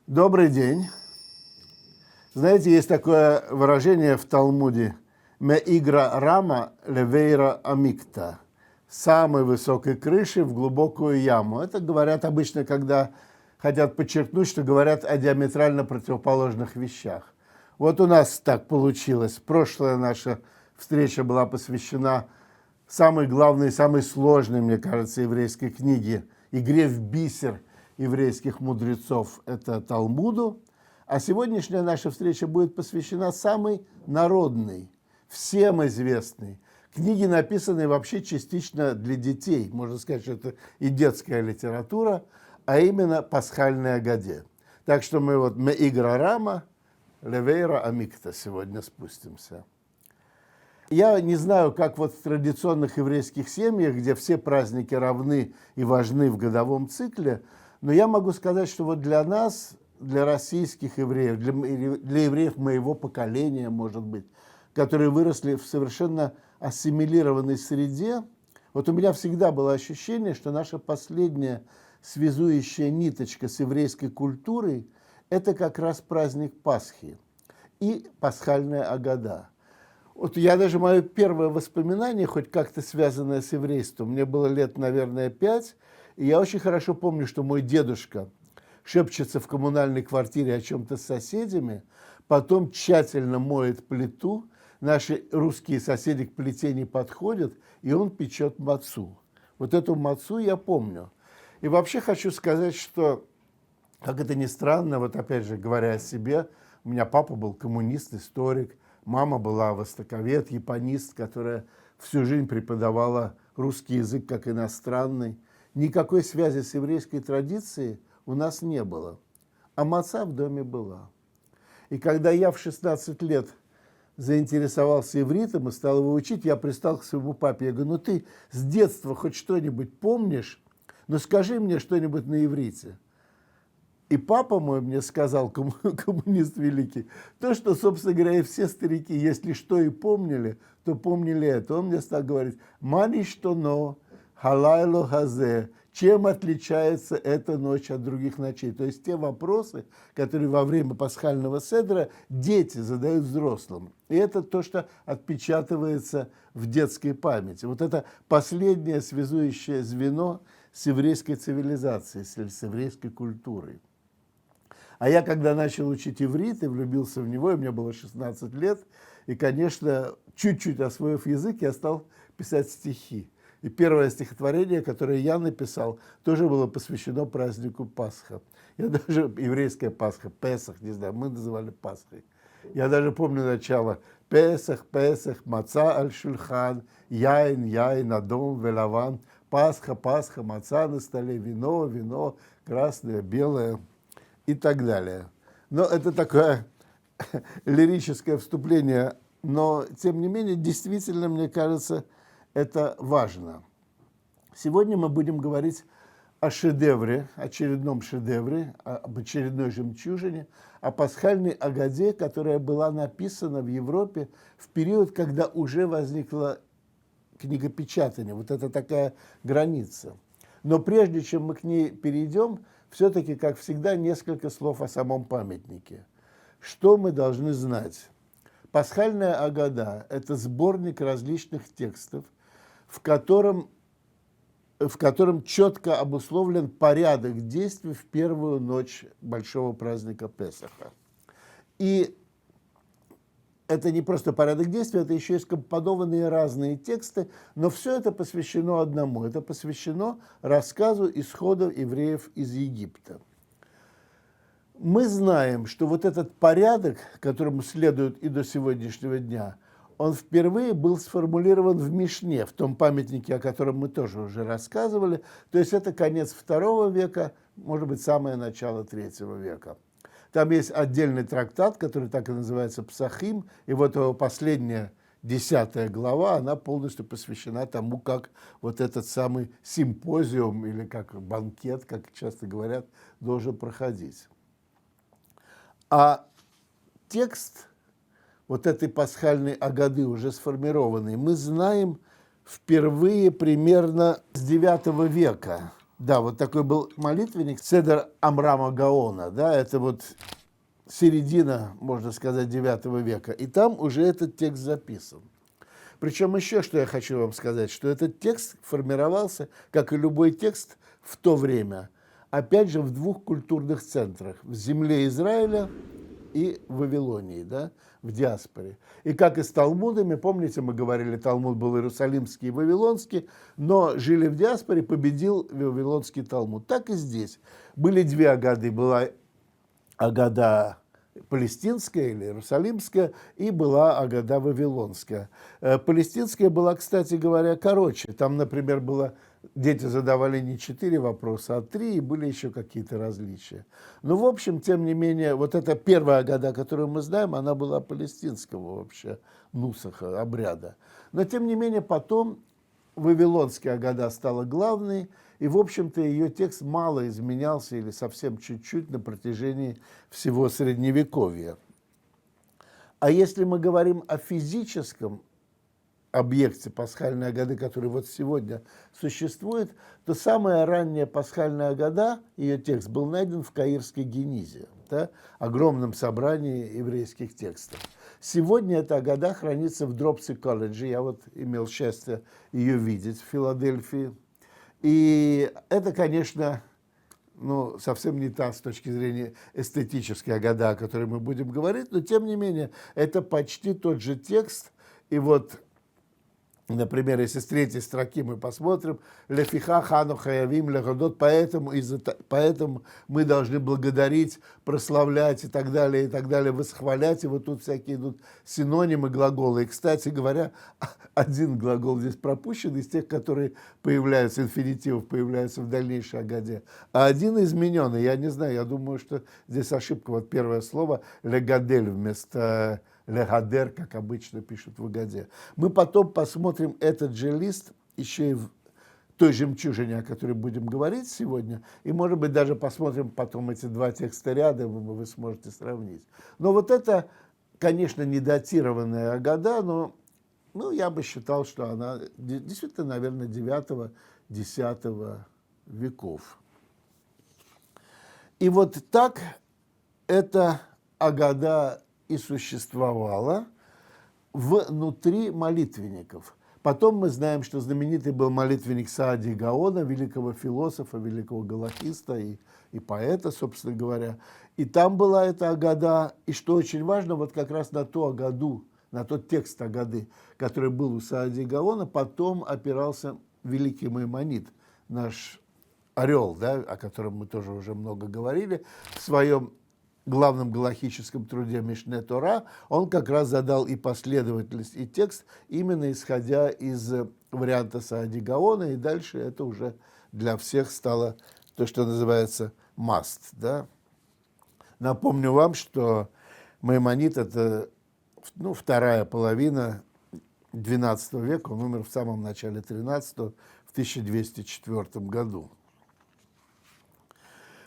Добрый день. Знаете, есть такое выражение в Талмуде «Ме игра рама левейра амикта» – «с самой высокой крыши в глубокую яму». Это говорят обычно, когда хотят подчеркнуть, что говорят о диаметрально противоположных вещах. Вот у нас так получилось. Прошлая наша встреча была посвящена самой главной, самой сложной, мне кажется, еврейской книге «Игре в бисер» еврейских мудрецов – это Талмуду. А сегодняшняя наша встреча будет посвящена самой народной, всем известной книге, написанной вообще частично для детей. Можно сказать, что это и детская литература, а именно «Пасхальной Агаде». Так что мы вот «Ме игра рама левейра амикта» сегодня спустимся. Я не знаю, как вот в традиционных еврейских семьях, где все праздники равны и важны в годовом цикле, но я могу сказать, что вот для нас, для российских евреев, для евреев моего поколения, может быть, которые выросли в совершенно ассимилированной среде, вот у меня всегда было ощущение, что наша последняя связующая ниточка с еврейской культурой – это как раз праздник Пасхи и пасхальная Агада. Вот я даже, мое первое воспоминание, хоть как-то связанное с еврейством, мне было лет, наверное, 5, и я очень хорошо помню, что мой дедушка шепчется в коммунальной квартире о чем-то с соседями, потом тщательно моет плиту, наши русские соседи к плите не подходят, и он печет мацу. Вот эту мацу я помню. И вообще хочу сказать, что, как это ни странно, вот опять же говоря о себе, у меня папа был коммунист, историк, мама была востоковед, японист, которая всю жизнь преподавала русский язык как иностранный. Никакой связи с еврейской традицией у нас не было, а маца в доме была. И когда я в 16 лет заинтересовался ивритом и стал его учить, я пристал к своему папе, я говорю, ну ты с детства хоть что-нибудь помнишь, ну скажи мне что-нибудь на иврите. И папа мой мне сказал, коммунист великий, то, что, собственно говоря, и все старики, если что и помнили, то помнили это. Он мне стал говорить, «Мани что но, халайло хазе», чем отличается эта ночь от других ночей. То есть те вопросы, которые во время пасхального седра дети задают взрослым. И это то, что отпечатывается в детской памяти. Вот это последнее связующее звено с еврейской цивилизацией, с еврейской культурой. А я, когда начал учить иврит и влюбился в него, и мне было 16 лет, и, конечно, чуть-чуть освоив язык, я стал писать стихи. И первое стихотворение, которое я написал, тоже было посвящено празднику Пасха. Я даже, еврейская Пасха, Песах, не знаю, мы называли Пасхой. Я даже помню начало. Песах, Песах, маца аль-шульхан, яин, яин, адом, велаван. Пасха, Пасха, маца на столе, вино, вино, красное, белое и так далее. Но это такое лирическое вступление, но, тем не менее, действительно, мне кажется, это важно. Сегодня мы будем говорить о шедевре, очередном шедевре, об очередной жемчужине, о пасхальной Агаде, которая была написана в Европе в период, когда уже возникло книгопечатание. Вот это такая граница. Но прежде чем мы к ней перейдем, все-таки, как всегда, несколько слов о самом памятнике. Что мы должны знать? Пасхальная Агада – это сборник различных текстов, в котором четко обусловлен порядок действий в первую ночь большого праздника Песаха. И это не просто порядок действий, это еще и скомпонованные разные тексты, но все это посвящено одному. Это посвящено рассказу исхода евреев из Египта. Мы знаем, что вот этот порядок, которому следует и до сегодняшнего дня, он впервые был сформулирован в Мишне, в том памятнике, о котором мы тоже уже рассказывали. То есть это конец II века, может быть, самое начало III века. Там есть отдельный трактат, который так и называется «Псахим», и вот его последняя, 10 глава, она полностью посвящена тому, как вот этот самый симпозиум, или как банкет, как часто говорят, должен проходить. А текст вот этой пасхальной Агады, уже сформированный, мы знаем впервые примерно с IX века Да, вот такой был молитвенник Седер Амрама Гаона, да, это вот середина, можно сказать, IX века. И там уже этот текст записан. Причем еще, что я хочу вам сказать, что этот текст формировался, как и любой текст в то время, опять же, в двух культурных центрах, в земле Израиля и в Вавилонии, да, в диаспоре. И как и с Талмудами, помните, мы говорили, Талмуд был иерусалимский и вавилонский, но жили в диаспоре, победил вавилонский Талмуд. Так и здесь. Были две агады, была агада палестинская или иерусалимская, и была агада вавилонская. Палестинская была, кстати говоря, короче. Там, например, было, дети задавали не 4 вопроса, а 3, и были еще какие-то различия. Но, в общем, тем не менее, вот эта первая агада, которую мы знаем, она была палестинского вообще нусаха, обряда. Но, тем не менее, потом вавилонская агада стала главной, и, в общем-то, ее текст мало изменялся или совсем чуть-чуть на протяжении всего Средневековья. А если мы говорим о физическом объекте пасхальной агады, который вот сегодня существует, то самая ранняя пасхальная агада, ее текст, был найден в Каирской Генизе, да, огромном собрании еврейских текстов. Сегодня эта агада хранится в Дропси колледже, я вот имел счастье ее видеть в Филадельфии. И это, конечно, ну, совсем не та с точки зрения эстетической агада, о которой мы будем говорить, но, тем не менее, это почти тот же текст. И вот, например, если с 3 строки мы посмотрим, «Лефиха хану хаявим леходот», поэтому мы должны благодарить, прославлять и так далее, восхвалять. И вот тут всякие идут синонимы глагола. И, кстати говоря, один глагол здесь пропущен из тех, которые появляются, инфинитивов появляются в дальнейшей агаде, а один измененный. Я не знаю, я думаю, что здесь ошибка. Вот первое слово «легадель» вместо «легадер», как обычно пишут в агаде. Мы потом посмотрим этот же лист еще и в той жемчужине, о которой будем говорить сегодня, и, может быть, даже посмотрим потом эти два текста рядом, и вы сможете сравнить. Но вот это, конечно, недатированная агада, но я бы считал, что она действительно, наверное, IX-X веков. И вот так эта агада и существовала внутри молитвенников. Потом мы знаем, что знаменитый был молитвенник Саади Гаона, великого философа, великого галахиста и поэта, собственно говоря. И там была эта агада, и что очень важно, вот как раз на ту агаду, на тот текст агады, который был у Саади Гаона, потом опирался великий Маймонид, наш орел, да, о котором мы тоже уже много говорили, в своем главном галахическом труде Мишне Тора. Он как раз задал и последовательность, и текст, именно исходя из варианта Саади Гаона, и дальше это уже для всех стало то, что называется must. Да? Напомню вам, что Маймонид – это вторая половина XII века, он умер в самом начале XIII, в 1204 году.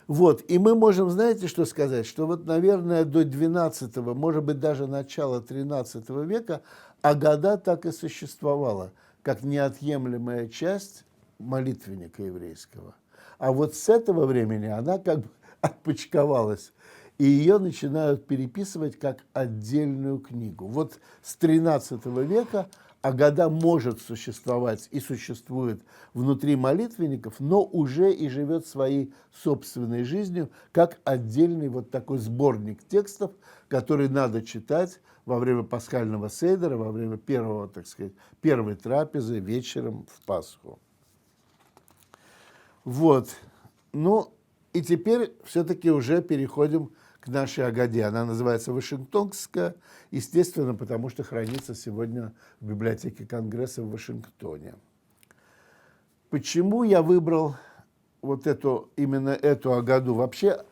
Вот, и мы можем, знаете, что сказать, что вот, наверное, до XII, может быть, даже начала XIII века агада так и существовала, как неотъемлемая часть молитвенника еврейского. А вот с этого времени она как бы отпочковалась, и ее начинают переписывать как отдельную книгу. Вот с XIII века агада может существовать и существует внутри молитвенников, но уже и живет своей собственной жизнью, как отдельный вот такой сборник текстов, который надо читать во время пасхального седера, во время первой трапезы вечером в Пасху. Вот. Ну, и теперь все-таки уже переходим к нашей агаде. Она называется Вашингтонская, естественно, потому что хранится сегодня в библиотеке Конгресса в Вашингтоне. Почему я выбрал именно эту агаду? Вообще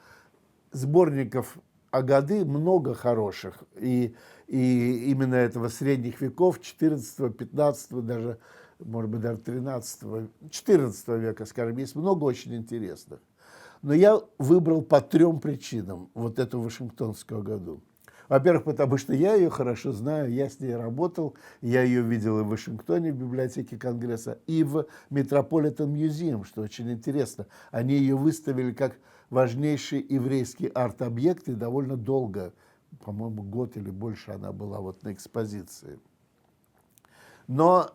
сборников агады много хороших, и именно этого средних веков, 14, 15, даже, может быть, даже 13, 14 века, скажем, есть много очень интересных. Но я выбрал по 3 причинам вот эту Вашингтонскую агаду. Во-первых, потому что я ее хорошо знаю, я с ней работал, я ее видел и в Вашингтоне, в библиотеке Конгресса, и в Metropolitan Museum, что очень интересно. Они ее выставили как важнейший еврейский арт-объект, и довольно долго, по-моему, год или больше она была вот на экспозиции. Но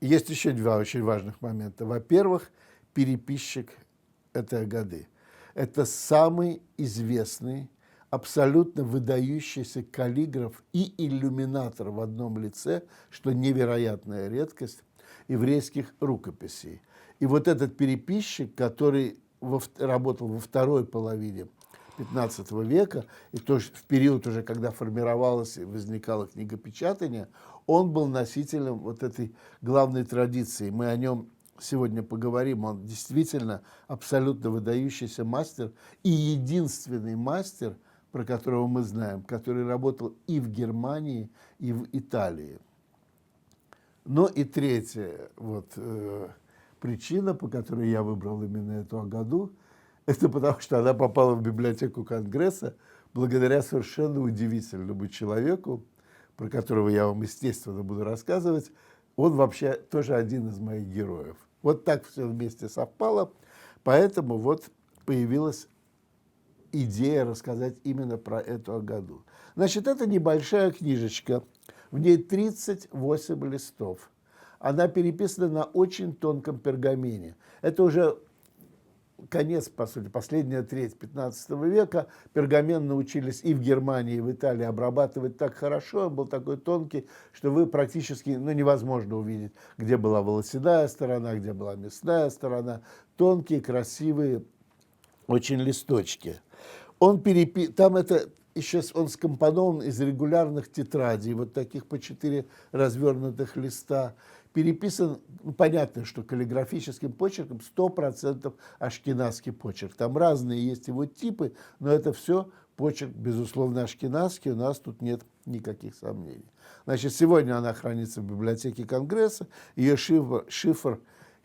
есть еще два очень важных момента. Во-первых, переписчик этой Агады. Это самый известный, абсолютно выдающийся каллиграф и иллюминатор в одном лице, что невероятная редкость еврейских рукописей. И вот этот переписчик, который работал во второй половине XV века, и тоже в период уже, когда формировалось и возникало книгопечатание, он был носителем вот этой главной традиции. Мы о нем сегодня поговорим. Он действительно абсолютно выдающийся мастер и единственный мастер, про которого мы знаем, который работал и в Германии, и в Италии. Ну и третья причина, по которой я выбрал именно эту Агаду, это потому, что она попала в библиотеку Конгресса благодаря совершенно удивительному человеку, про которого я вам, естественно, буду рассказывать. Он вообще тоже один из моих героев. Вот так все вместе совпало, поэтому вот появилась идея рассказать именно про эту Агаду. Значит, это небольшая книжечка, в ней 38 листов. Она переписана на очень тонком пергамене. Это уже конец, по сути, последняя треть 15 века. Пергамен научились и в Германии, и в Италии обрабатывать так хорошо, он был такой тонкий, что вы практически, невозможно увидеть, где была волосяная сторона, где была мясная сторона. Тонкие, красивые, очень листочки. Там это еще он скомпонован из регулярных тетрадей, вот таких по 4 развернутых листа. Переписан, понятно, что каллиграфическим почерком, 100% ашкеназский почерк. Там разные есть его типы, но это все почерк, безусловно, ашкеназский, у нас тут нет никаких сомнений. Значит, сегодня она хранится в библиотеке Конгресса, ее шифр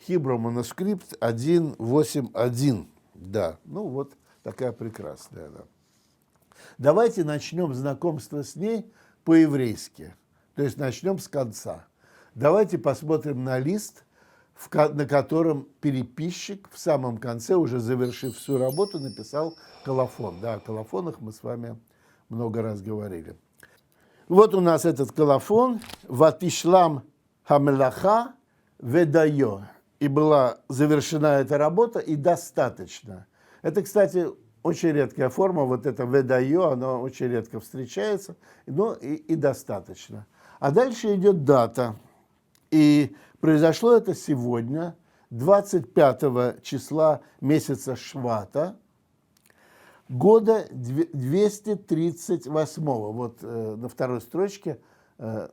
Hebrew манускрипт 181. Да, вот такая прекрасная она. Давайте начнем знакомство с ней по-еврейски, то есть начнем с конца. Давайте посмотрим на лист, на котором переписчик в самом конце, уже завершив всю работу, написал колофон. Да, о колофонах мы с вами много раз говорили. Вот у нас этот колофон «Ватишлам хамелаха ведайо». И была завершена эта работа, и достаточно. Это, кстати, очень редкая форма, вот это «ведайо», оно очень редко встречается, но и достаточно. А дальше идет дата. И произошло это сегодня, 25 числа месяца Швата, года 238. Вот на второй строчке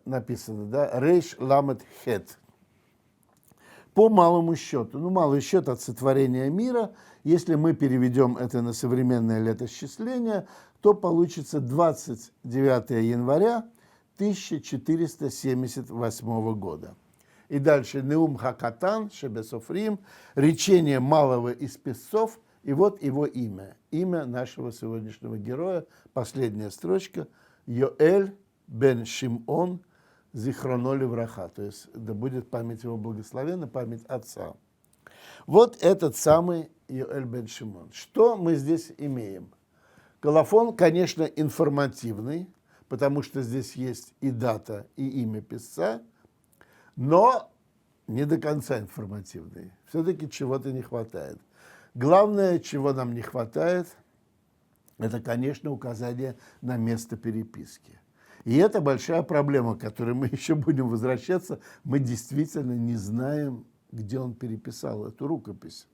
написано, да, Рейш Ламет Хет. По малому счету. Малый счет от сотворения мира. Если мы переведем это на современное летосчисление, то получится 29 января 1478 года. И дальше Неум Хакатан, Шебесофрим, речение малого из песцов, и вот его имя. Имя нашего сегодняшнего героя, последняя строчка, Йоэль бен Шимон Зихроно левраха, то есть да будет память его благословенна, память отца. Вот этот самый Йоэль бен Шимон. Что мы здесь имеем? Колофон, конечно, информативный, потому что здесь есть и дата, и имя писца, но не до конца информативный. Все-таки чего-то не хватает. Главное, чего нам не хватает, это, конечно, указание на место переписки. И это большая проблема, к которой мы еще будем возвращаться. Мы действительно не знаем, где он переписал эту рукопись.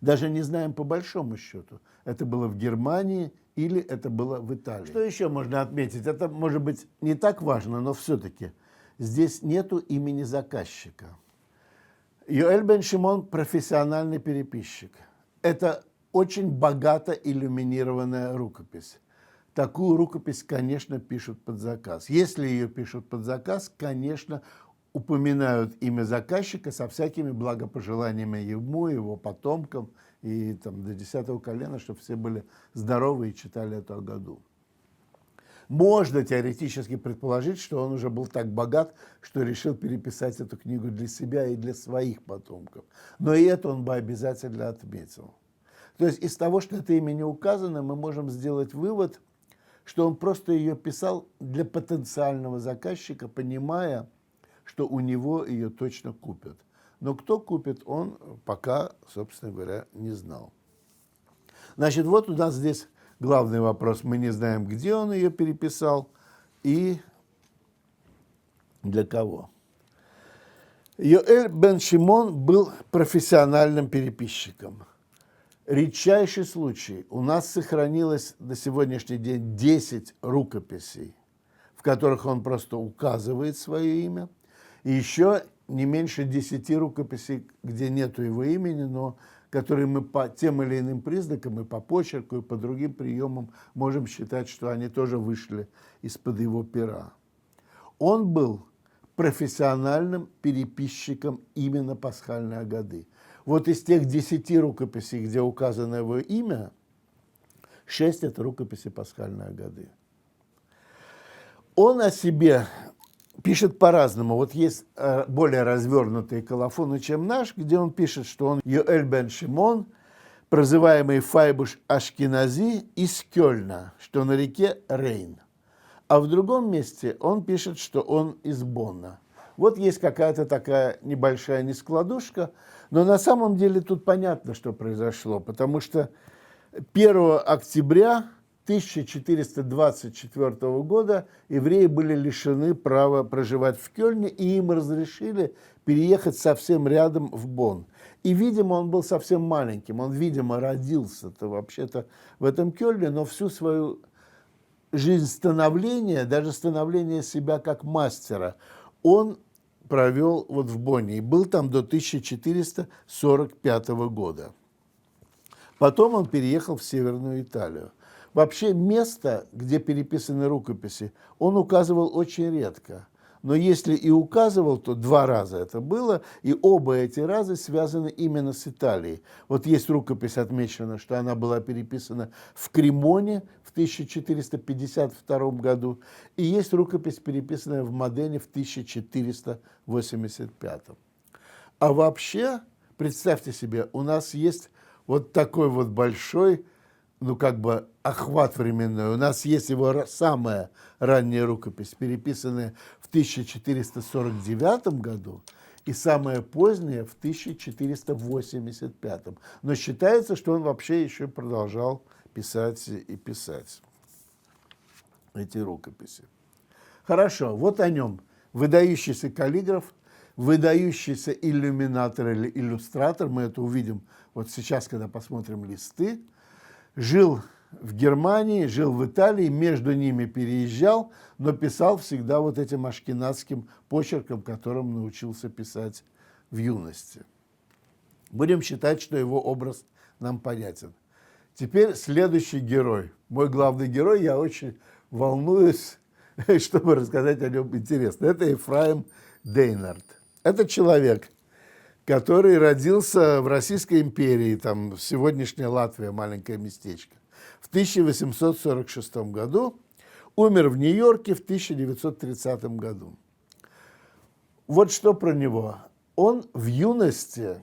Даже не знаем по большому счету, это было в Германии или это было в Италии. Что еще можно отметить? Это, может быть, не так важно, но все-таки здесь нету имени заказчика. Йоэль бен Шимон – профессиональный переписчик. Это очень богато иллюминированная рукопись. Такую рукопись, конечно, пишут под заказ. Если ее пишут под заказ, конечно, упоминают имя заказчика со всякими благопожеланиями ему, его потомкам и до 10-го колена, чтобы все были здоровы и читали эту Агаду. Можно теоретически предположить, что он уже был так богат, что решил переписать эту книгу для себя и для своих потомков. Но и это он бы обязательно отметил. То есть из того, что это имя не указано, мы можем сделать вывод, что он просто ее писал для потенциального заказчика, понимая, что у него ее точно купят. Но кто купит, он пока, собственно говоря, не знал. Значит, вот у нас здесь главный вопрос. Мы не знаем, где он ее переписал и для кого. Йоэль бен Шимон был профессиональным переписчиком. Редчайший случай. У нас сохранилось на сегодняшний день 10 рукописей, в которых он просто указывает свое имя. И еще не меньше 10 рукописей, где нету его имени, но которые мы по тем или иным признакам, и по почерку, и по другим приемам можем считать, что они тоже вышли из-под его пера. Он был профессиональным переписчиком именно пасхальной Агады. Вот из тех 10 рукописей, где указано его имя, 6 – это рукописи пасхальной Агады. Он о себе пишет по-разному. Вот есть более развернутые колофоны, чем наш, где он пишет, что он Йоэль бен Шимон, прозываемый Файбуш Ашкенази из Кёльна, что на реке Рейн. А в другом месте он пишет, что он из Бонна. Вот есть какая-то такая небольшая нескладушка, но на самом деле тут понятно, что произошло, потому что 1 октября 1424 года евреи были лишены права проживать в Кёльне, и им разрешили переехать совсем рядом в Бонн. И, видимо, он был совсем маленьким, он, видимо, родился-то вообще-то в этом Кёльне, но всю свою жизнь становления, даже становление себя как мастера, он провел вот в Бонне и был там до 1445 года. Потом он переехал в Северную Италию. Вообще место, где переписаны рукописи, он указывал очень редко. Но если и указывал, то 2 раза это было, и оба эти раза связаны именно с Италией. Вот есть рукопись, отмечена, что она была переписана в Кремоне в 1452 году, и есть рукопись, переписанная в Модене в 1485. А вообще, представьте себе, у нас есть вот такой вот большой, охват временной. У нас есть его самая ранняя рукопись, переписанная в 1449 году, и самая поздняя в 1485. Но считается, что он вообще еще продолжал писать и писать эти рукописи. Хорошо, вот о нем. Выдающийся каллиграф, выдающийся иллюминатор или иллюстратор, мы это увидим вот сейчас, когда посмотрим листы. Жил в Германии, жил в Италии, между ними переезжал, но писал всегда вот этим ашкеназским почерком, которым научился писать в юности. Будем считать, что его образ нам понятен. Теперь следующий герой. Мой главный герой, я очень волнуюсь, чтобы рассказать о нем интересно. Это Ефраим Дейнард. Это человек, который родился в Российской империи, там сегодняшняя Латвия, маленькое местечко, в 1846 году, умер в Нью-Йорке в 1930 году. Вот что про него. Он в юности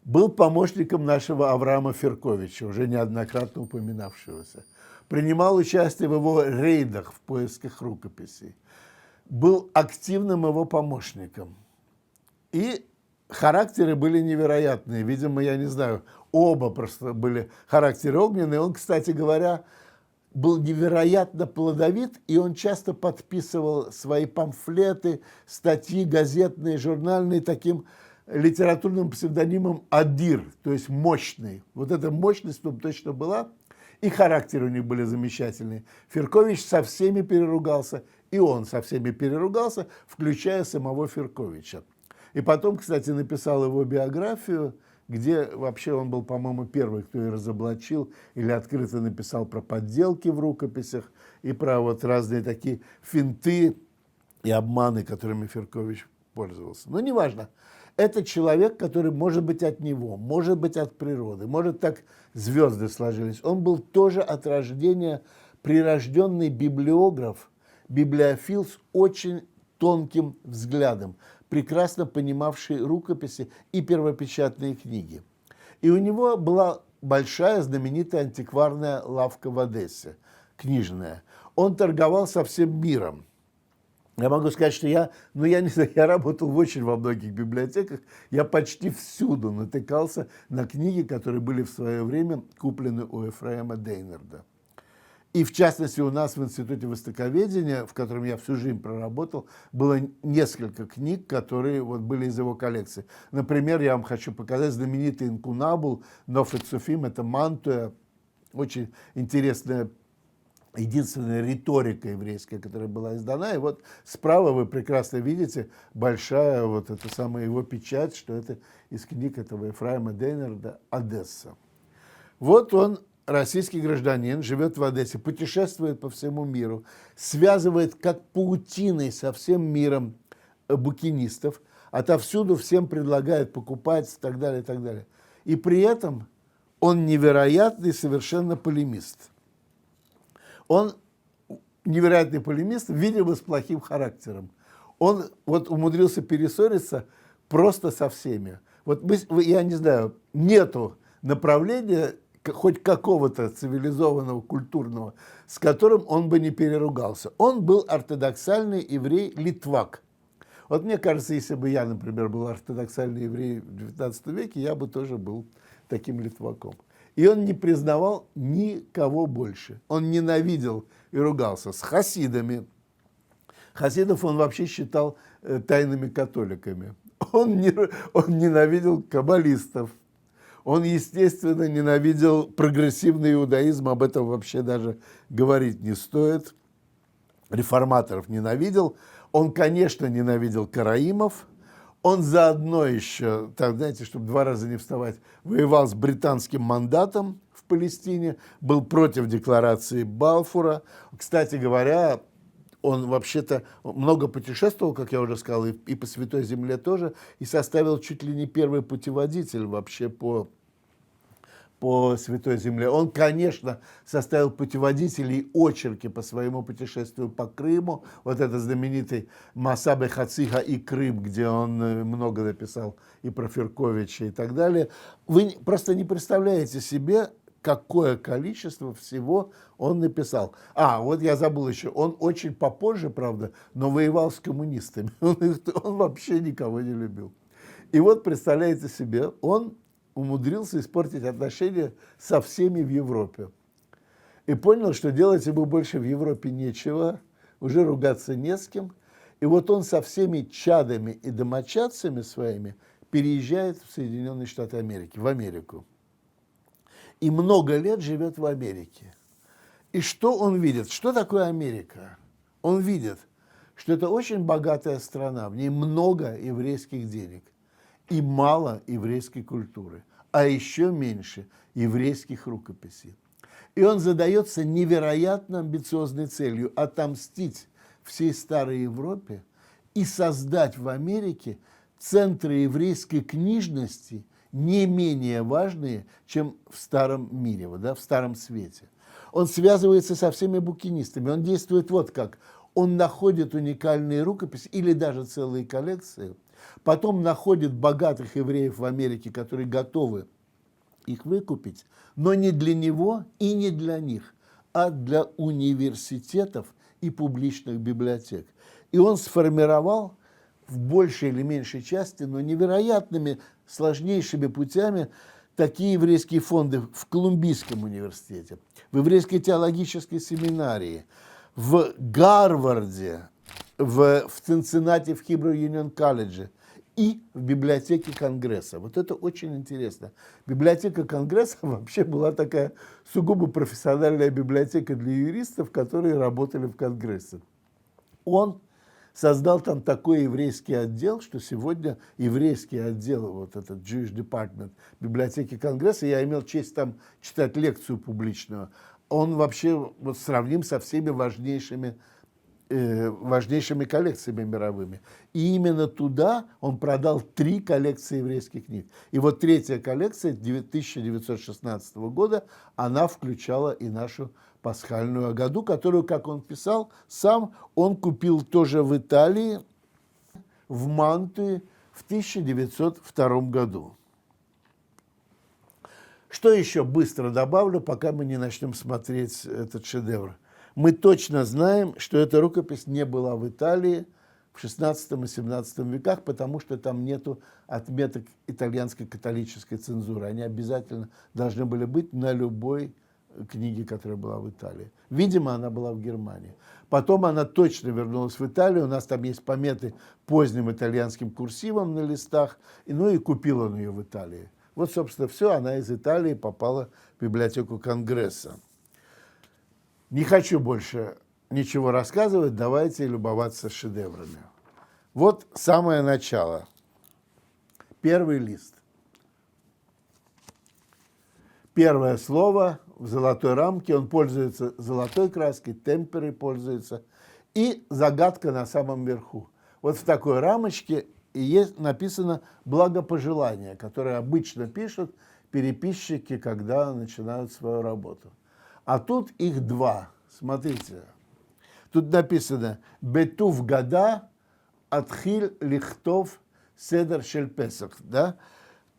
был помощником нашего Авраама Ферковича, уже неоднократно упоминавшегося. Принимал участие в его рейдах в поисках рукописей. Был активным его помощником. И характеры были невероятные. Видимо, я не знаю, оба просто были характеры огненные. Он, кстати говоря, был невероятно плодовит, и он часто подписывал свои памфлеты, статьи газетные, журнальные таким литературным псевдонимом Адир, то есть мощный. Вот эта мощность в нем точно была, и характеры у них были замечательные. Феркович со всеми переругался, и он со всеми переругался, включая самого Ферковича. И потом, кстати, написал его биографию, где вообще он был, по-моему, первый, кто ее разоблачил или открыто написал про подделки в рукописях и про вот разные такие финты и обманы, которыми Феркович пользовался. Но неважно. Это человек, который может быть от него, может быть от природы, может так звезды сложились. Он был тоже от рождения прирожденный библиограф, библиофил с очень тонким взглядом, прекрасно понимавший рукописи и первопечатные книги. И у него была большая знаменитая антикварная лавка в Одессе, книжная. Он торговал со всем миром. Я могу сказать, что я не знаю, я работал во многих библиотеках, я почти всюду натыкался на книги, которые были в свое время куплены у Ефраима Дейнерда. И в частности у нас в Институте востоковедения, в котором я всю жизнь проработал, было несколько книг, которые вот были из его коллекции. Например, я вам хочу показать знаменитый инкунабул Нофет Суфим, это Мантуя, очень интересная, единственная риторика еврейская, которая была издана. И вот справа вы прекрасно видите большая вот эта самая его печать, что это из книг этого Ефраима Дейнерда «Одесса». Вот он, российский гражданин, живет в Одессе, путешествует по всему миру, связывает как паутиной со всем миром букинистов, отовсюду всем предлагает покупать и так далее, и так далее. И при этом он невероятный совершенно полемист. Он невероятный полемист, видимо, с плохим характером. Он вот умудрился перессориться просто со всеми. Вот я не знаю, нету направления хоть какого-то цивилизованного, культурного, с которым он бы не переругался. Он был ортодоксальный еврей-литвак. Вот мне кажется, если бы я, например, был ортодоксальный еврей в XIX веке, я бы тоже был таким литваком. И он не признавал никого больше. Он ненавидел и ругался с хасидами. Хасидов он вообще считал тайными католиками. Он ненавидел каббалистов. Он, естественно, ненавидел прогрессивный иудаизм, об этом вообще даже говорить не стоит. Реформаторов ненавидел. Он, конечно, ненавидел караимов. Он заодно еще, так, знаете, чтобы 2 раза не вставать, воевал с британским мандатом в Палестине, был против декларации Балфура. Кстати говоря, он вообще-то много путешествовал, как я уже сказал, и по Святой Земле тоже, и составил чуть ли не первый путеводитель вообще по Святой Земле. Он, конечно, составил путеводители и очерки по своему путешествию по Крыму. Вот это знаменитый Масабе Хациха и Крым, где он много написал и про Ферковича и так далее. Вы просто не представляете себе, какое количество всего он написал. Вот я забыл еще, он очень попозже, правда, но воевал с коммунистами. Он вообще никого не любил. И вот, представляете себе, он умудрился испортить отношения со всеми в Европе. И понял, что делать ему больше в Европе нечего, уже ругаться не с кем. И вот он со всеми чадами и домочадцами своими переезжает в Соединенные Штаты Америки, в Америку. И много лет живет в Америке. И что он видит? Что такое Америка? Он видит, что это очень богатая страна, в ней много еврейских денег и мало еврейской культуры, а еще меньше еврейских рукописей. И он задается невероятно амбициозной целью отомстить всей старой Европе и создать в Америке центры еврейской книжности, не менее важные, чем в старом мире, в старом свете. Он связывается со всеми букинистами, он действует вот как. Он находит уникальные рукописи или даже целые коллекции, потом находит богатых евреев в Америке, которые готовы их выкупить, но не для него и не для них, а для университетов и публичных библиотек. И он сформировал в большей или меньшей части, но невероятными, сложнейшими путями такие еврейские фонды в Колумбийском университете, в еврейской теологической семинарии, в Гарварде, в Цинциннати, в Hebrew Union College и в библиотеке Конгресса. Вот это очень интересно. Библиотека Конгресса вообще была такая сугубо профессиональная библиотека для юристов, которые работали в Конгрессе. Он создал там такой еврейский отдел, что сегодня еврейский отдел, вот этот Jewish Department библиотеки Конгресса, я имел честь там читать лекцию публичную, он вообще вот сравним со всеми важнейшими важнейшими коллекциями мировыми. И именно туда он продал 3 коллекции еврейских книг. И вот третья коллекция 1916 года, она включала и нашу пасхальную Агаду, которую, как он писал, сам он купил тоже в Италии, в Мантуе в 1902 году. Что еще быстро добавлю, пока мы не начнем смотреть этот шедевр. Мы точно знаем, что эта рукопись не была в Италии в XVI и XVII веках, потому что там нету отметок итальянской католической цензуры. Они обязательно должны были быть на любой книге, которая была в Италии. Видимо, она была в Германии. Потом она точно вернулась в Италию. У нас там есть пометы поздним итальянским курсивом на листах. Ну и купил он ее в Италии. Вот, собственно, все. Она из Италии попала в библиотеку Конгресса. Не хочу больше ничего рассказывать, давайте любоваться шедеврами. Вот самое начало. Первый лист. Первое слово в золотой рамке, он пользуется золотой краской, темперой пользуется, и загадка на самом верху. Вот в такой рамочке и есть написано благопожелание, которое обычно пишут переписчики, когда начинают свою работу. А тут их 2. Смотрите. Тут написано «Бетув гада атхиль лихтов седер шель Песах». Да?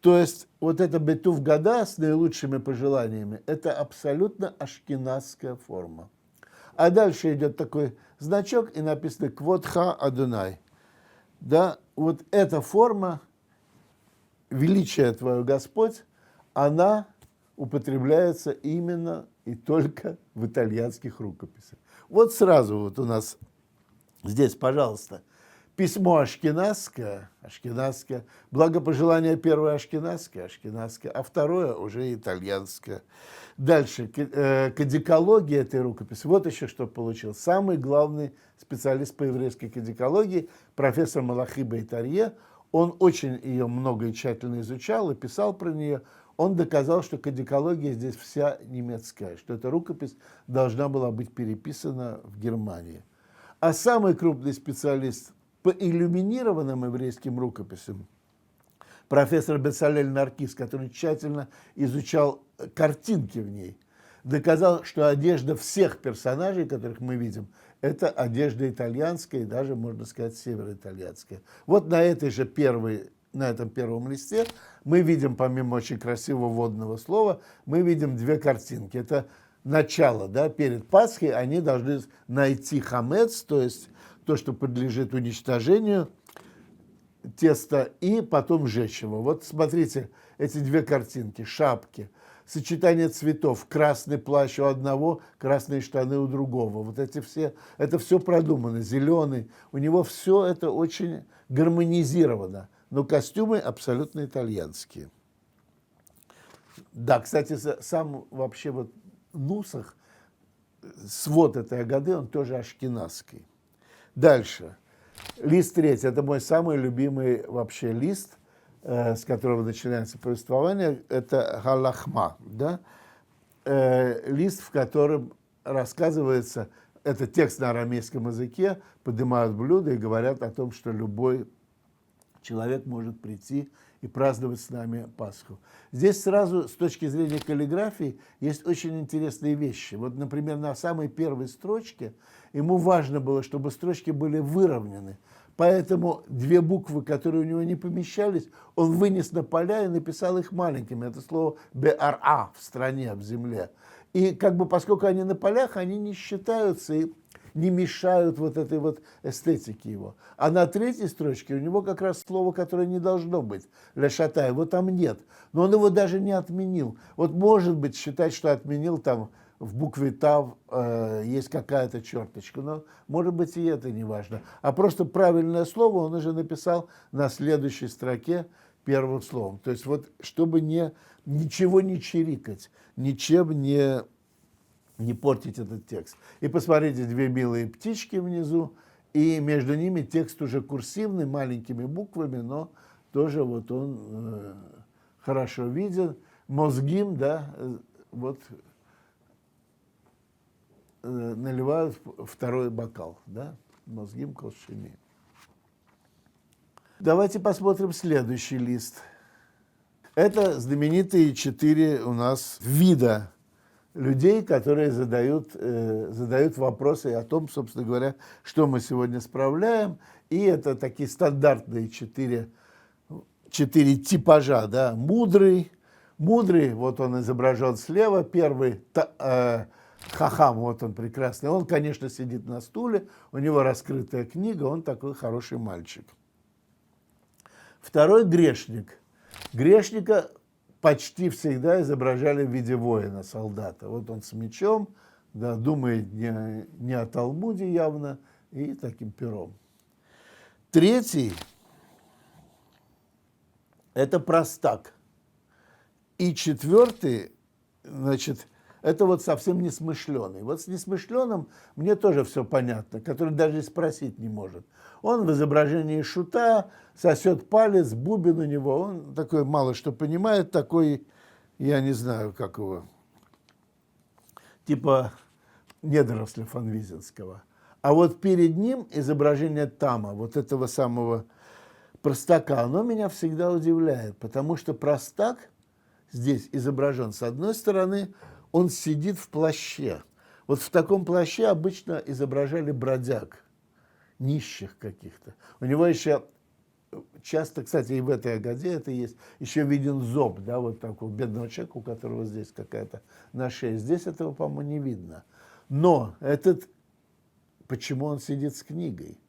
То есть вот это «Бетув гада» с наилучшими пожеланиями – это абсолютно ашкеназская форма. А дальше идет такой значок и написано «Кводха Адунай». Да? Вот эта форма «Величие Твое, Господь», она употребляется именно и только в итальянских рукописях. Вот сразу вот у нас здесь, пожалуйста, письмо ашкеназское, благопожелание первое ашкеназское, а второе уже итальянское. Дальше, кодикология этой рукописи. Вот еще что получил. Самый главный специалист по еврейской кодикологии, профессор Малахи Бейтарье, он очень ее много и тщательно изучал и писал про нее. Он доказал, что кодикология здесь вся немецкая, что эта рукопись должна была быть переписана в Германии. А самый крупный специалист по иллюминированным еврейским рукописям, профессор Бецалель Наркис, который тщательно изучал картинки в ней, доказал, что одежда всех персонажей, которых мы видим, это одежда итальянская и даже, можно сказать, североитальянская. Вот на этом первом листе мы видим, помимо очень красивого вводного слова, мы видим 2 картинки. Это начало, да, перед Пасхой они должны найти хамец, то есть то, что подлежит уничтожению, тесто, и потом сжечь его. Вот смотрите, эти 2 картинки, шапки, сочетание цветов, красный плащ у одного, красные штаны у другого. Вот это все продумано, зеленый. У него все это очень гармонизировано. Но костюмы абсолютно итальянские. Да, кстати, сам вообще вот нусах, свод этой агады, он тоже ашкеназский. Дальше. Лист 3. Это мой самый любимый вообще лист, с которого начинается повествование. Это Галахма. Да? Лист, в котором рассказывается, это текст на арамейском языке, поднимают блюда и говорят о том, что любой человек может прийти и праздновать с нами Пасху. Здесь сразу, с точки зрения каллиграфии, есть очень интересные вещи. Вот, например, на самой первой строчке ему важно было, чтобы строчки были выровнены. Поэтому 2 буквы, которые у него не помещались, он вынес на поля и написал их маленькими. Это слово «беара» в стране, в земле. И как бы поскольку они на полях, они не считаются и не мешают вот этой вот эстетике его. А на 3-й строчке у него как раз слово, которое не должно быть, «лешата», его там нет. Но он его даже не отменил. Вот может быть считать, что отменил там в букве «тав» есть какая-то черточка, но может быть и это не важно. А просто правильное слово он уже написал на следующей строке первым словом. То есть вот чтобы ничего не чирикать, ничем не портить этот текст. И посмотрите, 2 милые птички внизу, и между ними текст уже курсивный, маленькими буквами, но тоже вот он хорошо виден. Мозгим, да, вот наливают второй бокал, да, мозгим колшини. Давайте посмотрим следующий лист. Это знаменитые 4 у нас вида людей, которые задают вопросы о том, собственно говоря, что мы сегодня справляем. И это такие стандартные 4 типажа, да, мудрый, вот он изображен слева, первый, хахам, вот он прекрасный, он, конечно, сидит на стуле, у него раскрытая книга, он такой хороший мальчик. Второй грешник. Грешника почти всегда изображали в виде воина, солдата. Вот он с мечом, да, думает не о Талмуде явно, и таким пером. Третий – это простак. И четвертый, значит, это вот совсем несмышленый. Вот с несмышленым мне тоже все понятно, который даже спросить не может. Он в изображении шута, сосет палец, бубен у него, он такой мало что понимает, такой, я не знаю, как его, типа недоросля Фанвизинского. А вот перед ним изображение Тама, вот этого самого простака, оно меня всегда удивляет, потому что простак здесь изображен, с одной стороны, он сидит в плаще. Вот в таком плаще обычно изображали бродяг, нищих каких-то. У него еще часто, кстати, и в этой Агаде это есть, еще виден зоб, да, вот такого бедного человека, у которого здесь какая-то на шее. Здесь этого, по-моему, не видно. Но почему он сидит с книгой?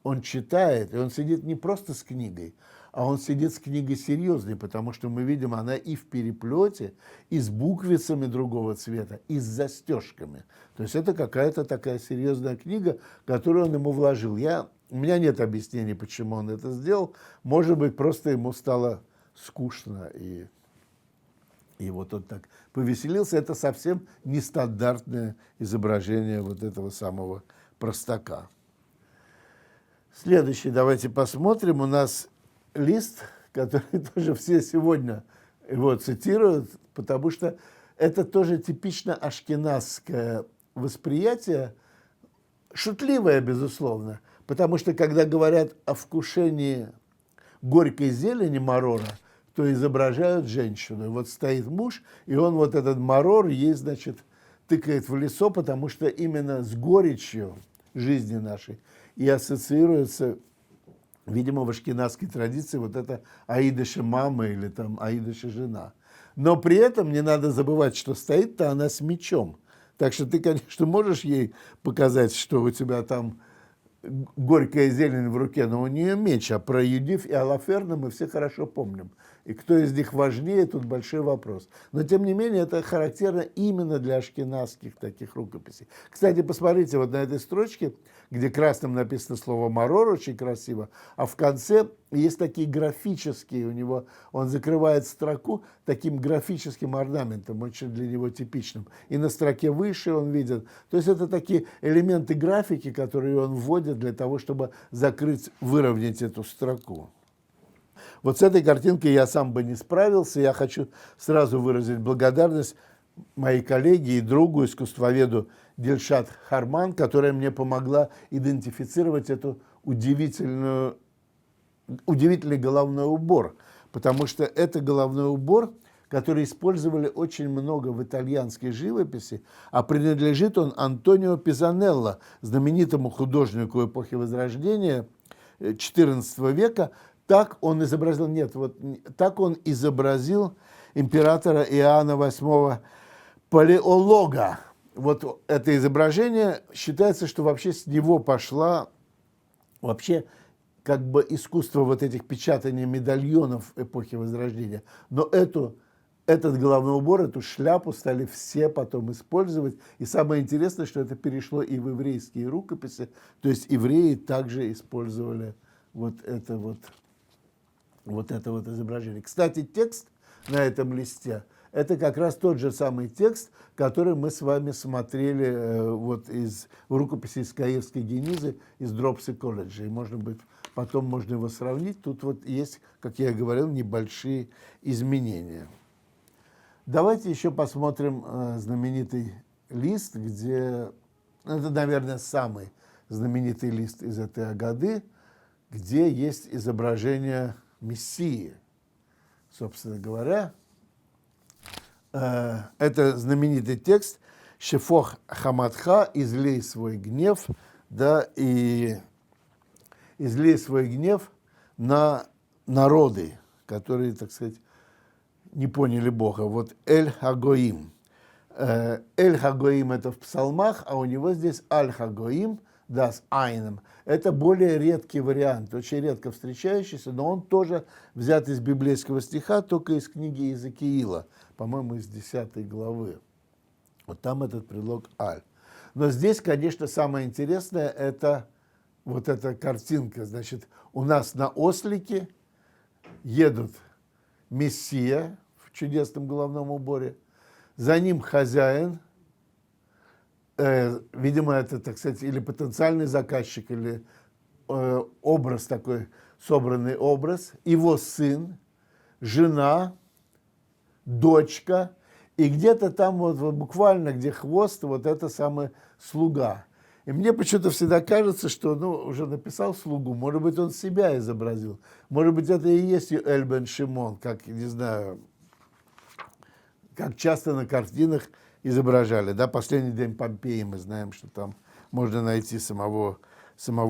Он читает, и он сидит не просто с книгой, а он сидит с книгой серьезной, потому что мы видим, она и в переплете, и с буквицами другого цвета, и с застежками. То есть это какая-то такая серьезная книга, которую он ему вложил. У меня нет объяснений, почему он это сделал. Может быть, просто ему стало скучно, и вот он так повеселился. Это совсем нестандартное изображение вот этого самого простака. Следующий давайте посмотрим. У нас лист, который тоже все сегодня его цитируют, потому что это тоже типично ашкеназское восприятие, шутливое, безусловно, потому что когда говорят о вкушении горькой зелени марора, то изображают женщину. И вот стоит муж, и он вот этот марор ей, значит, тыкает в лицо, потому что именно с горечью жизни нашей и ассоциируется, видимо, в ашкеназской традиции вот это аидыша мама или там аидыша жена. Но при этом не надо забывать, что стоит-то она с мечом. Так что ты, конечно, можешь ей показать, что у тебя там горькая зелень в руке, но у нее меч, а про Юдиф и Алаферна мы все хорошо помним. И кто из них важнее, тут большой вопрос. Но, тем не менее, это характерно именно для ашкеназских таких рукописей. Кстати, посмотрите, вот на этой строчке, где красным написано слово «марор», очень красиво, а в конце есть такие графические у него, он закрывает строку таким графическим орнаментом, очень для него типичным. И на строке выше он видит. То есть это такие элементы графики, которые он вводит для того, чтобы закрыть, выровнять эту строку. Вот с этой картинкой я сам бы не справился. Я хочу сразу выразить благодарность моей коллеге и другу, искусствоведу Дильшат Харман, которая мне помогла идентифицировать эту удивительный головной убор. Потому что это головной убор, который использовали очень много в итальянской живописи, а принадлежит он Антонио Пизанелло, знаменитому художнику эпохи Возрождения XIV века. Так он изобразил императора Иоанна VIII Палеолога. Вот это изображение, считается, что вообще с него пошла вообще как бы искусство вот этих печатания медальонов эпохи Возрождения. Но этот головной убор, эту шляпу стали все потом использовать. И самое интересное, что это перешло и в еврейские рукописи. То есть евреи также использовали вот это изображение. Кстати, текст на этом листе – это как раз тот же самый текст, который мы с вами смотрели вот из рукописи из Каирской Генизы, из Дропсы колледжа. И, потом можно его сравнить. Тут вот есть, как я и говорил, небольшие изменения. Давайте еще посмотрим знаменитый лист, где Это, наверное, самый знаменитый лист из этой Агады, где есть изображение Мессии. Собственно говоря, это знаменитый текст «Шефох хаматха, излей свой гнев», да, и излей свой гнев на народы, которые, так сказать, не поняли Бога. Вот Эль-Хагоим. Эль-Хагоим это в псалмах, а у него здесь Аль-Хагоим, да, с айном. Это более редкий вариант, очень редко встречающийся, но он тоже взят из библейского стиха, только из книги Иезекиила, по-моему, из 10 главы. Вот там этот предлог Аль. Но здесь, конечно, самое интересное, это вот эта картинка. Значит, у нас на ослике едут Мессия в чудесном головном уборе, за ним хозяин, видимо, это, так сказать, или потенциальный заказчик, или образ такой, собранный образ, его сын, жена, дочка, и где-то там вот буквально, где хвост, вот это самый слуга. И мне почему-то всегда кажется, что, уже написал слугу, может быть, он себя изобразил, может быть, это и есть Юэль бен Шимон, как, не знаю, как часто на картинах изображали, да, «Последний день Помпеи», мы знаем, что там можно найти самого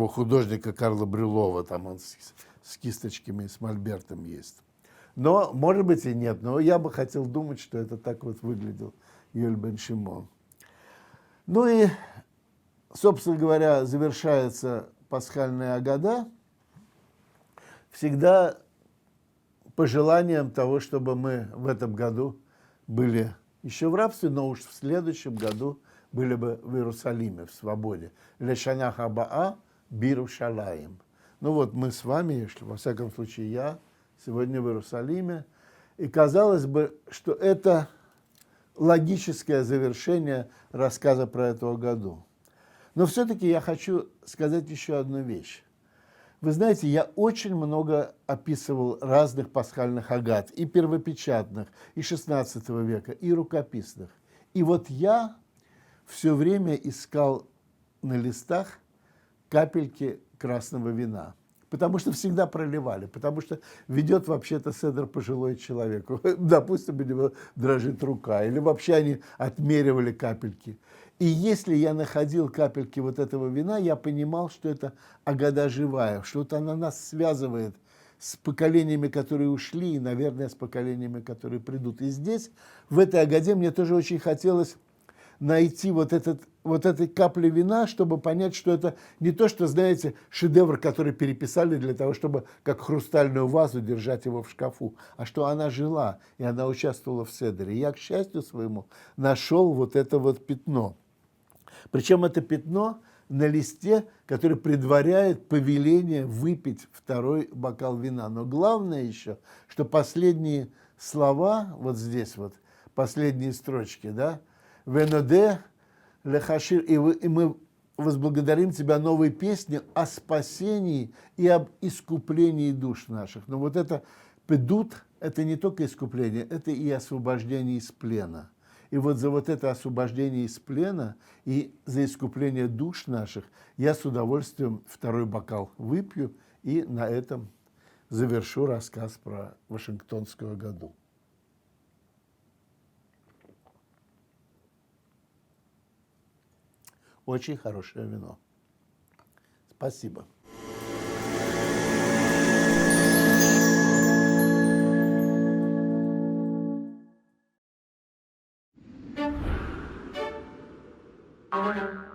художника Карла Брюлова, там он с кисточками, с мольбертом есть. Но, может быть, и нет, но я бы хотел думать, что это так вот выглядел Юэль бен Шимон. Ну и, собственно говоря, завершается пасхальная Агада всегда пожеланием того, чтобы мы в этом году были еще в рабстве, но уж в следующем году были бы в Иерусалиме, в свободе. Лешана хабаа бирушалаим. Ну вот мы с вами, во всяком случае я, сегодня в Иерусалиме. И казалось бы, что это логическое завершение рассказа про эту году. Но все-таки я хочу сказать еще одну вещь. Вы знаете, я очень много описывал разных пасхальных агад, и первопечатных, и XVI века, и рукописных. И вот я все время искал на листах капельки красного вина, потому что всегда проливали, потому что ведет вообще-то седр пожилой человек. Допустим, у него дрожит рука, или вообще они отмеривали капельки. И если я находил капельки вот этого вина, я понимал, что это агада живая, что-то она нас связывает с поколениями, которые ушли, и, наверное, с поколениями, которые придут. И здесь, в этой агаде, мне тоже очень хотелось найти вот этой капли вина, чтобы понять, что это не то, что, знаете, шедевр, который переписали для того, чтобы как хрустальную вазу держать его в шкафу, а что она жила, и она участвовала в седере. И я, к счастью своему, нашел вот это вот пятно. Причем это пятно на листе, который предваряет повеление выпить второй бокал вина. Но главное еще, что последние слова, вот здесь вот, последние строчки, да, «Веноде лехашир», и мы возблагодарим Тебя новой песней о спасении и об искуплении душ наших. Но вот это педут, это не только искупление, это и освобождение из плена. И вот за вот это освобождение из плена и за искупление душ наших я с удовольствием второй бокал выпью и на этом завершу рассказ про Вашингтонскую Агаду. Очень хорошее вино. Спасибо. Thank you.